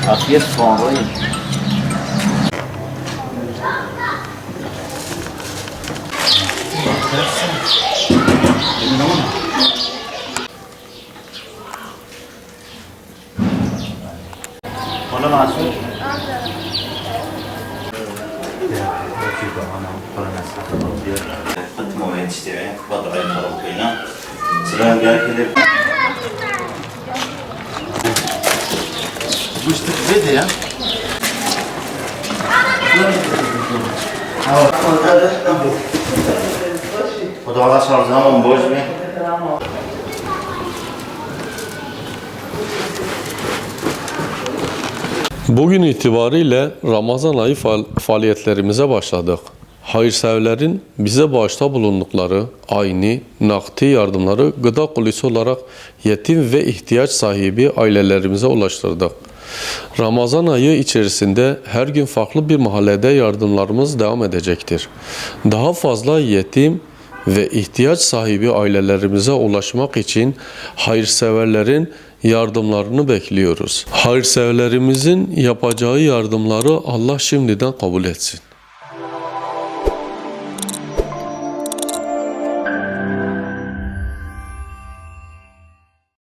Afiyet sonra yiyin. Hola, Masu. قلت موعد تشتري وضع الفرقينا سلام قال كذا مش تكبدي يا وضع 10 زمان بوجبي Bugün itibariyle Ramazan ayı faaliyetlerimize başladık. Hayırseverlerin bize bağışta bulundukları ayni, nakdi yardımları gıda kolisi olarak yetim ve ihtiyaç sahibi ailelerimize ulaştırdık. Ramazan ayı içerisinde her gün farklı bir mahallede yardımlarımız devam edecektir. Daha fazla yetim ve ihtiyaç sahibi ailelerimize ulaşmak için hayırseverlerin yardımlarını bekliyoruz. Hayırseverlerimizin yapacağı yardımları Allah şimdiden kabul etsin.